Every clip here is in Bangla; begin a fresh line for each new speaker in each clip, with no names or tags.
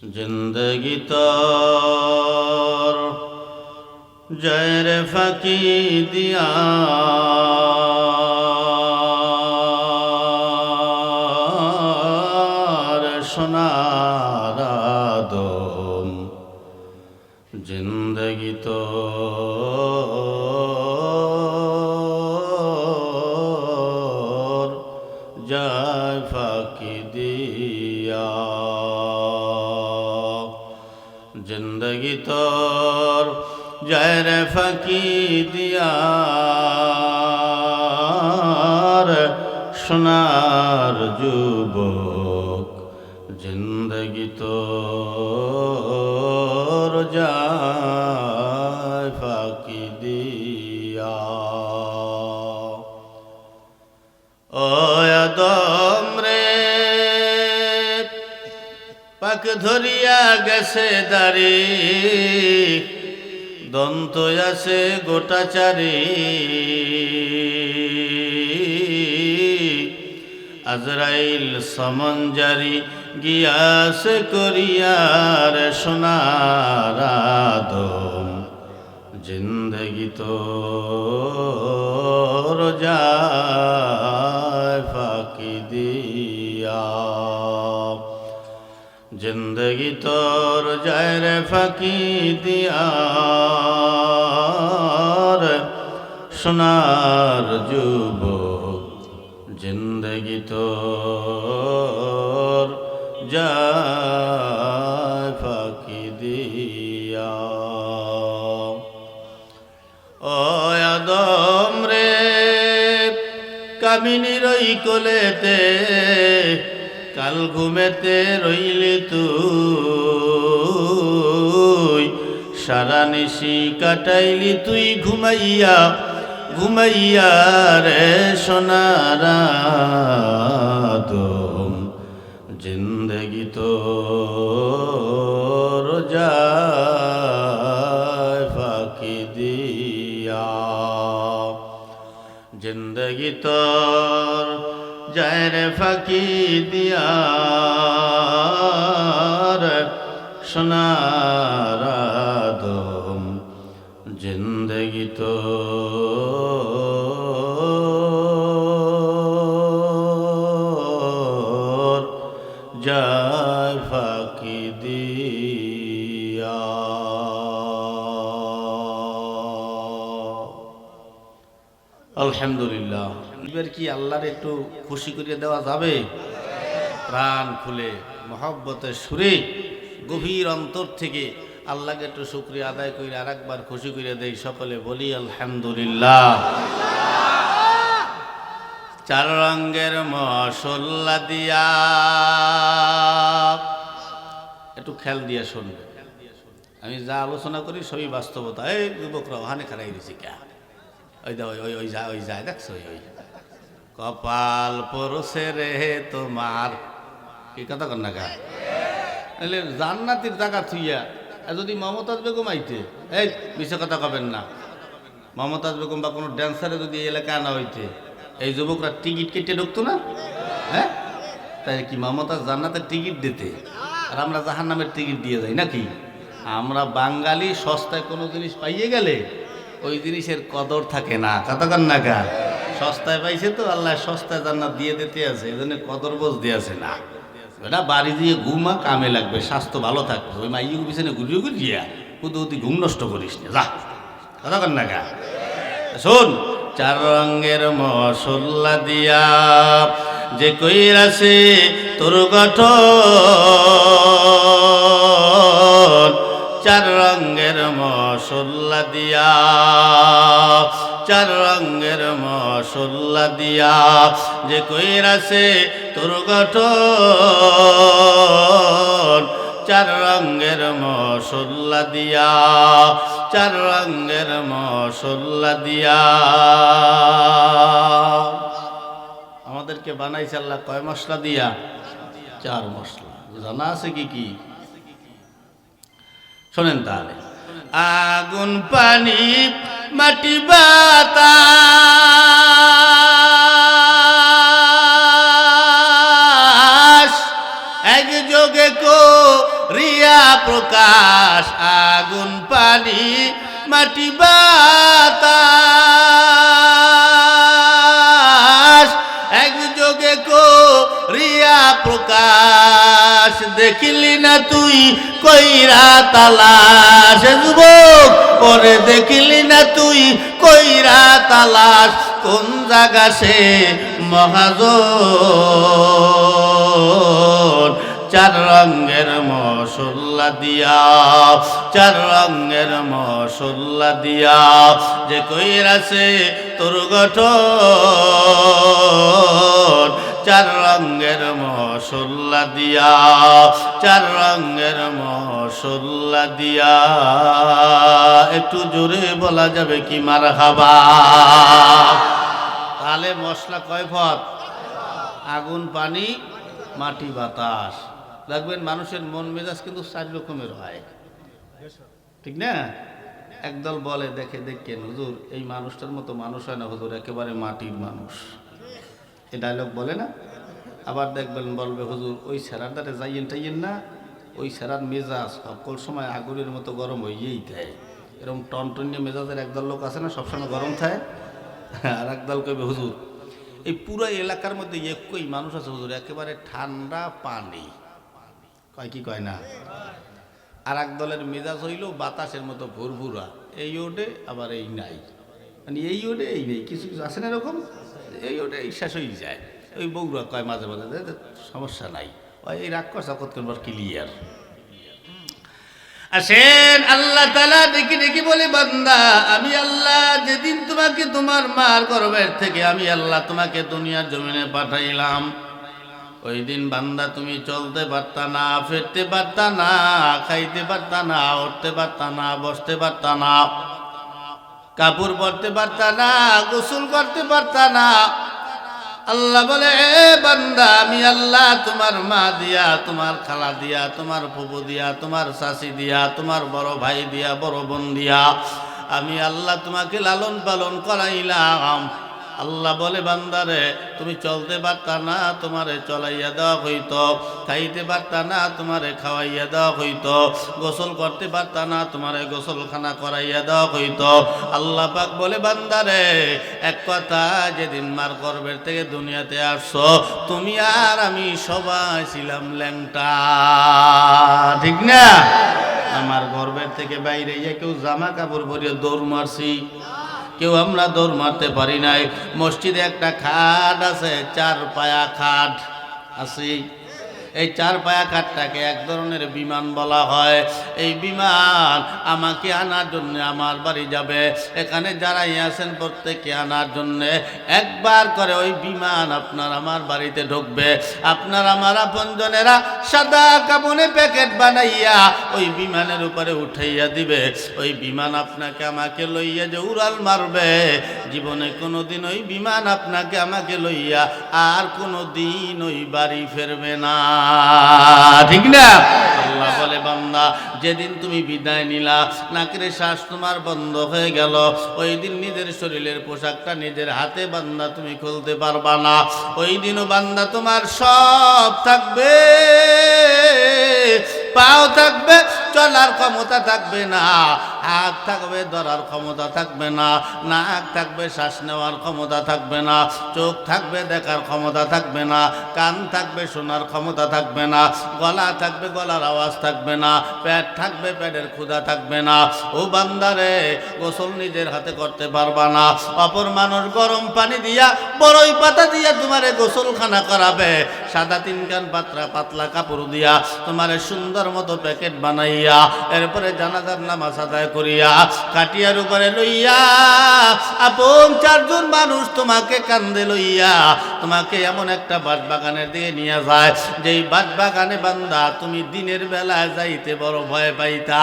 जिंदगी तोर जैर फाकी दिया सोनार आदम जिंदगी तोर जय फाकी दिया जिंदगी तोर जैर फाकी दिया सोनार जुबक जिंदगी तोर जय फाकी दिया ओ आदम रे পাক ধরিয়া গেছে দাড়ি দন্ত আছে গোটা চারি আজরাইল সমঞ্জারি গিয়াছে করিয়ার সোনার আদম জিন্দগি তোর যায় ফাঁকি দিয়া जिंदगी तोर जाय रे फाकी दिया सोनार जुबक जिंदगी तोर जाय फाकी दिया ओ आदम रे कामिनी रई कोलेते কাল ঘুমেতে রইলি তুই সারা নিশি কাটাইলি তুই ঘুমাইয়া ঘুমাইয়া রে সোনার আদম জিন্দগি তোর যায় ফাঁকি দিয়া জিন্দগি তোর যায় রে ফাঁকি দিয়া সোনার আদম জিন্দগি তোর যায় ফাঁকি দিয়া আলহামদুলিল্লাহ এবার কি আল্লাহর একটু খুশি করে দেওয়া যাবে প্রাণ খুলে মহব্বতের সুরে গভীর অন্তর থেকে আল্লাহকে একটু শুকরিয়া আদায় করে আরেকবার খুশি করে দেই সকলে বলি আলহামদুলিল্লাহ চার রঙের মশলা দিয়া একটু খেয়াল দিয়া শুনবে আমি যা আলোচনা করি সবই বাস্তবতা এই যুবকরা ওখানে খারাই দিছি কে ওই দা ওই ওই যায় ওই যায় দেখছো ওই কপাল পরশে রে তোমার কি কথা কর না গা তাহলে জান্নাতের জায়গা থুইয়া যদি মমতাজ বেগম আইতে এই মিছে কথা কবেন না মমতাজ বেগম বা কোনো ড্যান্সারে যদি এই এলাকায় আনা হইতে এই যুবকরা টিকিট কেটে ঢুকতো না হ্যাঁ তাই কি মমতাজ জান্নাতের টিকিট দিতে আর আমরা জাহান্নামের টিকিট দিয়ে যাই নাকি আমরা বাঙালি সস্তায় কোনো জিনিস পাইয়ে গেলে ওই জিনিসের কদর থাকে না কতক্ষণ না গা সস্তায় পাইছে তো আল্লাহ সস্তায় জান্নাত দিয়ে দিতে আছে এই জন্য কদর বোঝ দিয়েছে না এটা বাড়ি দিয়ে ঘুমা কামে লাগবে স্বাস্থ্য ভালো থাকবে ওই মাইয়ুর পিছনে ঘুরিয়ে ঘুরিয়া কুদুতি ঘুম নষ্ট করিস না যা কতক্ষণ না গা শোন চার রঙের মশলা দিয়া যে কইরাছে তোর গঠন চার রঙের মশলা দিয়া চার রঙের মশলা দিয়া যে কইরাছে তোর গঠন চার রঙের মশলা দিয়া চার রঙের মশলা দিয়া আমাদেরকে বানাইছে আল্লাহ কয় মশলা দিয়া চার মশলা জানা আছে কি কি শোনেন তাহলে আগুন পানি মাটি বাতাস একযোগে করি প্রকাশ আগুন পানি মাটি বাতাস একযোগে করিয়া প্রকাশ দেখিলি না তুই কইরা তালাশ যুবক ওরে দেখিলি না তুই কইরা তালাশ কোন জায়গা সে মহাজন চার রঙের মশলা দিয়া চার রঙের মশলা দিয়া যে কইরাছে তোর গঠন চার রঙের মশলা দিয়া চার রঙের মশলা দিয়া একটু জোরে বলা যাবে কি মারহাবা তাহলে মশলা কয় পদ আগুন পানি মাটি বাতাস দেখবেন মানুষের মন মেজাজ কিন্তু 4 রকমের হয় ঠিক না একদল বলে দেখে দেখেন হুজুর এই মানুষটার মতো মানুষ হয় না হুজুর একেবারে মাটির মানুষ এই ডায়লগ বলে না আবার দেখবেন বলবে হুজুর ওই সেরার দ্বারে যাইয়েন টাইয়েন না ওই সেরার মেজাজ সকল সময় আগুনের মতো গরম হইয়েই দেয় এরকম টনটনিয়া মেজাজের একদল লোক আছে না সবসময় গরম থাকে আর একদল কইবে হুজুর এই পুরো এলাকার মধ্যে একই মানুষ আছে হুজুর একেবারে ঠান্ডা পানি কয় কি কয় না আর এক দলের মেজাজ হইল বাতাসের মতো ভুরভুরা এই ওডে আবার এই নাই মানে এই ওডে এই নেই কিছু কিছু আছে না এরকম এই ওডে এই শেষ হয়ে যায় ওই বউরা কয় মাঝে মাঝে সমস্যা নাই এই রাগ করছে কতক্ষণ ক্লিয়ার আসেন আল্লাহ তাআলা দেখি দেখি বলে বান্দা আমি আল্লাহ যেদিন তোমাকে তোমার মার গর্ভের থেকে আমি আল্লাহ তোমাকে দুনিয়ার জমিনে পাঠাইলাম ওই দিন বান্দা তুমি চলতে পারতা না ফিরতে পারতা না খাইতে পারতা না উঠতে পারতা না বসতে পারতা না কাপড় পরতে পারতা না গোসল করতে পারতা না আল্লাহ বলে এ বান্দা আমি আল্লাহ তোমার মা দিয়া তোমার খালা দিয়া তোমার ফুফু দিয়া তোমার শাশি দিয়া তোমার বড় ভাই দিয়া বড় বোন দিয়া আমি আল্লাহ তোমাকে লালন পালন করাইলাম আল্লাহ বলে বান্দারে তুমি চলতে পারতা না তোমারে চলাইয়া দেওয়া হইতো খাইতে পারতা না তোমারে খাওয়াইয়া দেওয়া হইতো গোসল করতে পারতা না তোমারে গোসলখানা করাইয়া দেওয়া হইতো আল্লাহ পাক বলে বান্দারে এক কথা যেদিন মার গর্ভের থেকে দুনিয়াতে আসছো তুমি আর আমি সবাই ছিলাম ল্যাংটা ঠিক না আমার গর্ভের থেকে বাইরে গিয়ে কেউ জামা কাপড় পরিয়ে দৌড় মারছি কেউ আমরা দৌড় মারতে পারি নাই মসজিদে একটা খাট আছে 4 পায়া খাট আছে এই 4 পায়া খাটটাকে এক ধরনের বিমান বলা হয় এই বিমান আমাকে আনার জন্য আমার বাড়ি যাবে এখানে যারাই আছেন প্রত্যেককে আনার জন্য একবার করে ওই বিমান আপনার আমার বাড়িতে ঢুকবে আপনার আমার আপনজনেরা সাদা কাপড়ে প্যাকেট বানাইয়া ওই বিমানের উপরে উঠাইয়া দিবে ওই বিমান আপনাকে আমাকে লইয়া যে উড়াল মারবে জীবনে কোনোদিন ওই বিমান আপনাকে আমাকে লইয়া আর কোনোদিন ওই বাড়ি ফিরবে না ঠিক না আল্লাহ বলে বান্দা যেদিন তুমি বিদায় নিলা নাকের শ্বাস তোমার বন্ধ হয়ে গেল ওই দিন নিজের শরীরের পোশাকটা নিজের হাতে বান্দা তুমি খুলতে পারবা না ওই দিনও বান্দা তোমার সব থাকবে পাও থাকবে চলার ক্ষমতা থাকবে না হাত থাকবে ধরার ক্ষমতা থাকবে না নাক থাকবে শ্বাস নেওয়ার ক্ষমতা থাকবে না চোখ থাকবে দেখার ক্ষমতা থাকবে না কান থাকবে শোনার ক্ষমতা থাকবে না গলা থাকবে গলার আওয়াজ থাকবে না পেট থাকবে পেটের ক্ষুধা থাকবে না ও বান্দারে গোসল নিজের হাতে করতে পারবা না অপর মানুষ গরম পানি দিয়া বড়ই পাতা দিয়া তোমারে গোসলখানা করাবে সাদা 3 কান পাতলা কাপড় দিয়া তোমারে সুন্দর মতো প্যাকেট বানাইয়া এরপরে জানাজার নামাজ আদায় করিয়া কাটিয়ার উপরে লইয়া আপন 4 জন মানুষ তোমাকে কান্দে লইয়া তোমাকে এমন একটা বাগানের দিকে নিয়ে যায় যেই বাগানে বান্দা তুমি দিনের বেলা যাইতে বড় ভয় পাইতা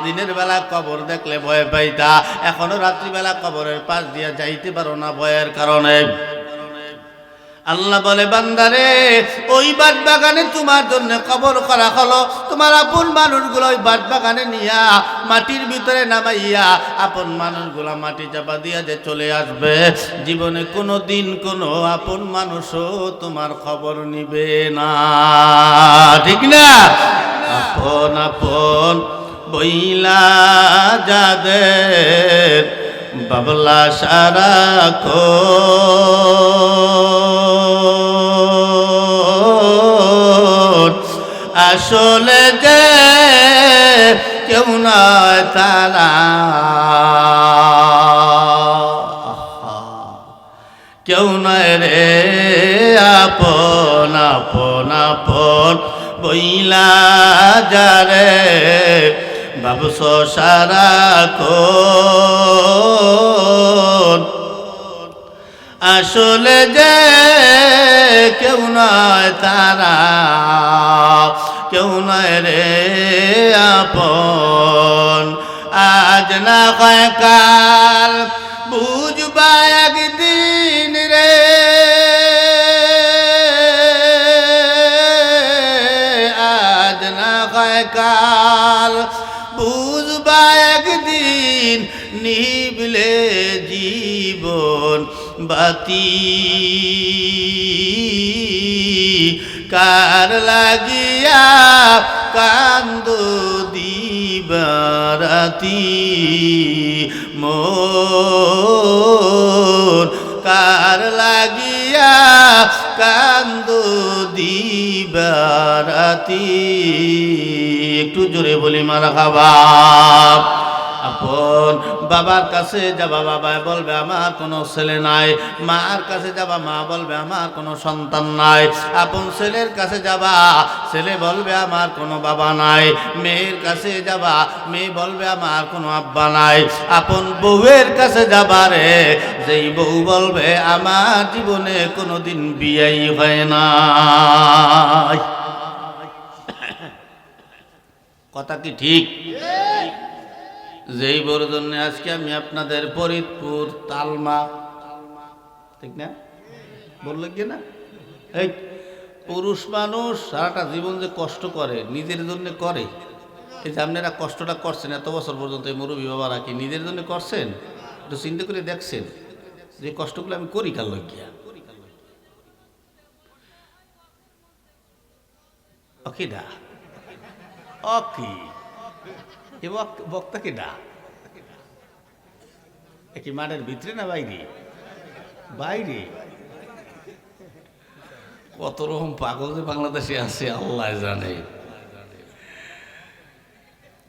দিনের বেলা কবর দেখলে ভয় পাইতা এখনো রাত্রিবেলা কবরের পাশ দিয়ে যাইতে পারো না ভয়ের কারণে আল্লাহ বলে বান্দারে ওই বাগানে তোমার জন্য কবর করা হলো তোমার আপন মানুষগুলো ওই বাগানে নিয়া মাটির ভিতরে নামাইয়া আপন মানুষগুলো মাটি চাপা দিয়া যে চলে আসবে জীবনে কোনো দিন কোনো আপন মানুষও তোমার খবর নিবে না ঠিক না আপন আপন বইলা যাদের বাবলা সারাক্ষণ আসলে যে কেউ নয় তারা কেউ নয় রে আপন আপন আপন বইলা যারে ভাবছ সারাক্ষণ আসলে যে কেউ নয় তারা কেউ নয় রে আপন আজ না হয় কাল বুঝবা একদিন রে আজ না হয় কাল বুঝবা একদিন নিবলে জীবন বাতি কার লাগিয়া কান্দ দিবারাতি মোর কার লাগিয়া কান্দ দিবারাতি একটু জোরে বলি মারহাবা আপন বাবার কাছে যাবা বাবা বলবে আমার কোনো ছেলে নাই মার কাছে যাবা মা বলবে আমার কোনো সন্তান নাই আপন ছেলের কাছে যাবা ছেলে বলবে আমার কোনো বাবা নাই মেয়ের কাছে যাবা মেয়ে বলবে আমার কোনো আব্বা নাই আপন বউয়ের কাছে যাবা রে যেই বউ বলবে আমার জীবনে কোনোদিন বিয়েই হয় না কথা কি ঠিক যেই বড় জন্য আজকে আমি আপনাদের ফরিদপুর তালমা ঠিক না বললো কি না এই পুরুষ মানুষ সারাটা জীবন যে কষ্ট করে নিজের জন্য করে এই যে আপনারা কষ্টটা করছেন এত বছর পর্যন্ত এই মুরব্বী বাবারা কি নিজের জন্য করছেন একটু চিন্তা করে দেখছেন যে কষ্টগুলো আমি করি কাল গিয়া অকিডা অকি বক্তা কিডা কি মাঠের ভিতরে না বাইরে বাইরে কত রকম পাগল যে বাংলাদেশে আছে আল্লাহ জানে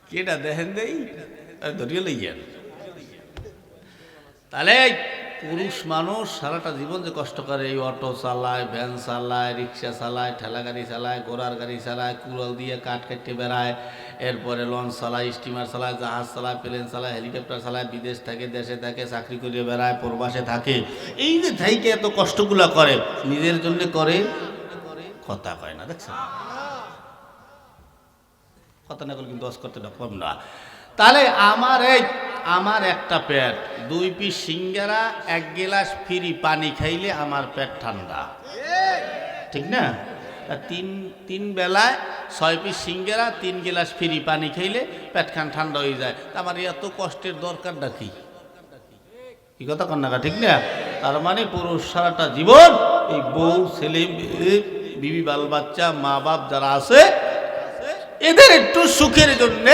কেটা দেখেন দেই ধরিয়ে লইয়েন তাহলে পুরুষ মানুষ সারাটা জীবন যে কষ্ট করে এই অটো চালায় ভ্যান চালায় রিক্সা চালায় ঠেলা গাড়ি চালায় ঘোড়ার গাড়ি চালায় কুড়াল দিয়ে কাঠ কাটতে বেড়ায় এরপরে লঞ্চ চালায় স্টিমার চালায় জাহাজ চালায় প্লেন চালায় হেলিকপ্টার চালায় বিদেশ থাকে দেশে থাকে চাকরি করে বেড়ায় প্রবাসে থাকে এই যে থাইকে এত কষ্টগুলা করে নিজের জন্য করে কথা কয় না দেখছেন কথা না করলে কিন্তু দশ করতে কম না তাহলে আমার একটা পেট 2 পিস সিঙ্গারা 1 গ্লাস ফ্রি পানি খাইলে আমার পেট ঠান্ডা ঠিক না তিন বেলায় 6 পিস সিঙ্গারা 3 গ্লাস ফ্রি পানি খাইলে পেট খান ঠান্ডা হয়ে যায় আমার এত কষ্টের দরকারটা কি কথা কন্যা ঠিক না তার মানে পুরুষ সারাটা জীবন এই বউ ছেলে বিবি বাল বাচ্চা মা বাপ যারা আছে এদের একটু সুখের জন্য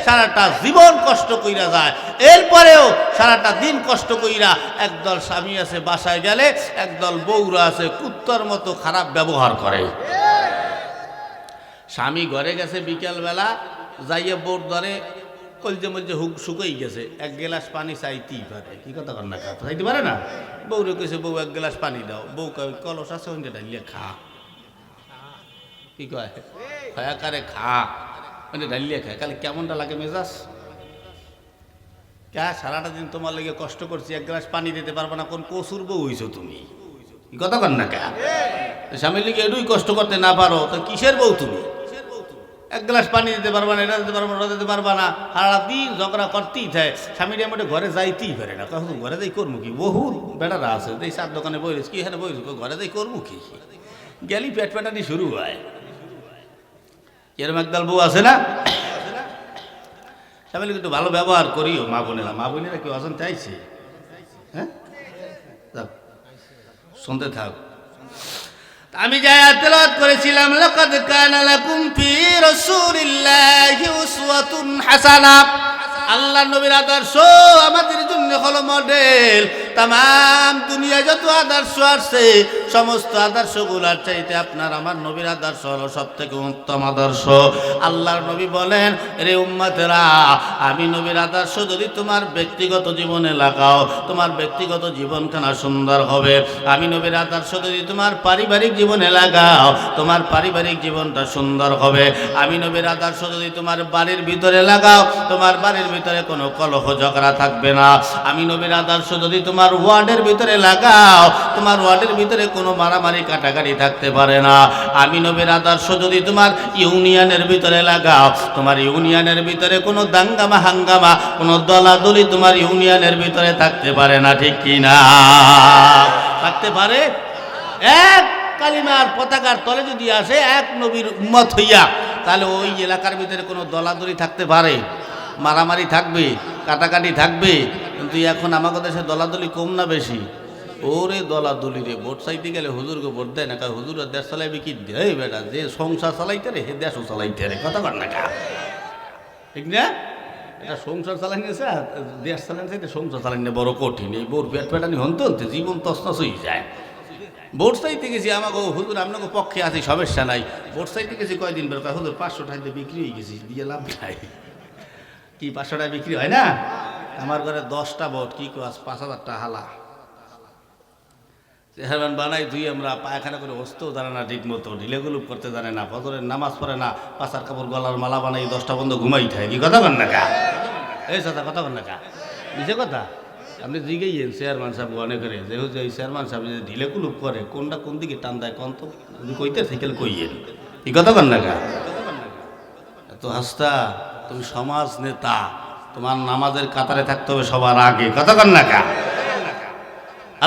সারাটা জীবন কষ্ট কইরা যায় এরপরেও সারাটা দিন কষ্ট কইরা একদল স্বামী আছে বাসায় গেলে একদল বউরা আছে কুত্তার মতো খারাপ ব্যবহার করে স্বামী ঘরে গেছে বিকেলবেলা যাইয়ে বউর ধরে কলজে মলজে শুকাই গেছে 1 গ্লাস পানি চাইতেই পারে কি কথা কর না চাইতে পারে না বউরে কইছে বউ 1 গ্লাস পানি দাও বউ কলস আছে ওইটা ঢালিয়ে খা কি কয় খয়াকারে খা মানে ঢালিয়ে খায় কালে কেমনটা লাগে মেজাজ কে সারাটা দিন তোমার লেগে কষ্ট করছি 1 গ্লাস পানি দিতে পারবো না কোন কসুর বউ হইছো তুমি কথা কর না কে স্বামীর লেগে এটুই কষ্ট করতে না পারো তো কিসের বউ তুমি 1 গ্লাস পানি দিতে পারবা না এটা দিতে পারবা না দিতে পারবা না সারা দিন ঝগড়া করতেই থাকে স্বামীর মোটে ঘরে যাইতেই পারে না কখন ঘরে যাই করবো কি বহুত বেটারা আছে এই 4 দোকানে বইস কি এখানে বইস ঘরে যাই করবো কি গেলি পেট পেটানি শুরু হয় এরম একদল বউ আছে না স্বামী কিন্তু ভালো ব্যবহার করিও মা বোনেরা কি অজান চাইছে হ্যাঁ শুনতে থাক আমি যে আয়াত তেলাওয়াত করেছিলাম, লাকাদ কানা লাকুম ফি রাসূলিল্লাহি উসওয়াতুন হাসানাহ, আল্লাহ নবীর আদর্শ আমাদের জন্য হলো মডেল। তাম দুনিয়া যত আদর্শ আছে সমস্ত আদর্শগুলোর চাইতে আপনার আমার নবীর আদর্শ হলো সব থেকে উত্তম আদর্শ। আল্লাহর নবী বলেন, রে উম্মতেরা, আমি নবীর আদর্শ যদি তোমার ব্যক্তিগত জীবনে লাগাও, তোমার ব্যক্তিগত জীবনখানা সুন্দর হবে। আমি নবীর আদর্শ যদি তোমার পারিবারিক জীবনে লাগাও, তোমার পারিবারিক জীবনটা সুন্দর হবে। আমি নবীর আদর্শ যদি তোমার বাড়ির ভিতরে লাগাও, তোমার বাড়ির ভিতরে কোনো কলহ ঝগড়া থাকবে না। আমি নবীর আদর্শ যদি তোমার ওয়ার্ডের ভিতরে লাগাও, তোমার ওয়ার্ডের ভিতরে কোনো মারামারি কাটাকাটি থাকতে পারে না। আমি নবীর আদর্শ যদি তোমার ইউনিয়নের ভিতরে লাগাও, তোমার ইউনিয়নের ভিতরে কোনো দাঙ্গামা হাঙ্গামা, কোনো দলাদলি তোমার ইউনিয়নের ভিতরে থাকতে পারে না, ঠিক কি না? থাকতে পারে? এক কালিমার পতাকার তলে যদি আসে এক নবীর উম্মত হইয়া, তাহলে ওই এলাকার ভিতরে কোনো দলাদলি থাকতে পারে? মারামারি থাকবে, কাটাকাটি থাকবে। কিন্তু এখন আমাদের দেশে দলাদলি কম না বেশি? ওরে দলাদলি রে, ভোট চাইতে গেলে হুজুরকে ভোট দেয় না, কারণ হুজুর দেশ চালাইবে কি? এই বেটা, যে সংসার চালাইতে রে হে দেশও চালাইতে রে, কথা কর না কা, ঠিক না? এটা সংসার চালাই নিয়েছে, দেশ চালাই চাইতে সংসার চালাই নিয়ে বড় কঠিন। এই বোর পেট পেটানি হনতে হনতে জীবন তছনছ হয়ে যায়। ভোট চাইতে গেছি, আমাকে হুজুর আপনাকে পক্ষে আছি, সমস্যা নাই। ভোট চাইতে গেছি কয়দিন বের কয়, হুজুর 500 টাকা দিয়ে বিক্রি হয়ে গেছি, দিয়ে লাভ নাই। কি 500 টাকা বিক্রি হয় না? আমার ঘরে 10টা ভোট, কি কাজ, 5000 টাকা হালা। চেহারান বানাই তুই আমরা পায়খানা করে বসতেও জানে না, ঠিক মতো ঢিলেগুলুপ করতে জানে না, ফজরের নামাজ পড়ে না, পাশার কাপড় গলার মালা বানাই 10টা বন্ধ ঘুমাই থাকে। কি কথা কন না কা? এই সাদা কথা কন না কা? বুঝে কথা? আপনি জিগেইয়েন চেয়ারম্যান সাহেব অনেক করে, যেহেতু এই চেয়ারম্যান সাহেব যে ঢিলেকুলুপ করে, কোনটা কোন দিকে টান দেয় কন তো, কইতে সাইকেল কইয়েন। কি কথা কন না কা? এত হাসতা, তুমি সমাজ নেতা, তোমার নামাজের কাতারে থাকতে হবে সবার আগে, কথা কন না কা?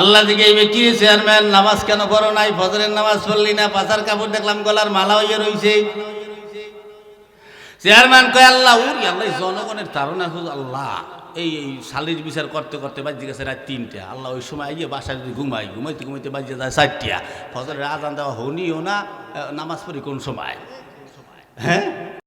আল্লাহ দিকে এই ব্যক্তি চেয়ারম্যান, নামাজ কেন করো নাই? ফজরের নামাজ পড়লি না, পাশার কাপড় দেখলাম গলার মালা হইয়া রইছে। চেয়ারম্যান কয়, আল্লাহ উরি আল্লাহ জনগণের তারা আল্লাহ, এই সালিশ বিচার করতে করতে বাজে গেছে রাত 3টা। আল্লাহ ওই সময় আইয়ে বাসায় যদি ঘুমাইতে ঘুমাইতে বাজে যায় 4টা। ফজরের আজান দেওয়া হনিও না, নামাজ পড়ি কোন সময়? হ্যাঁ,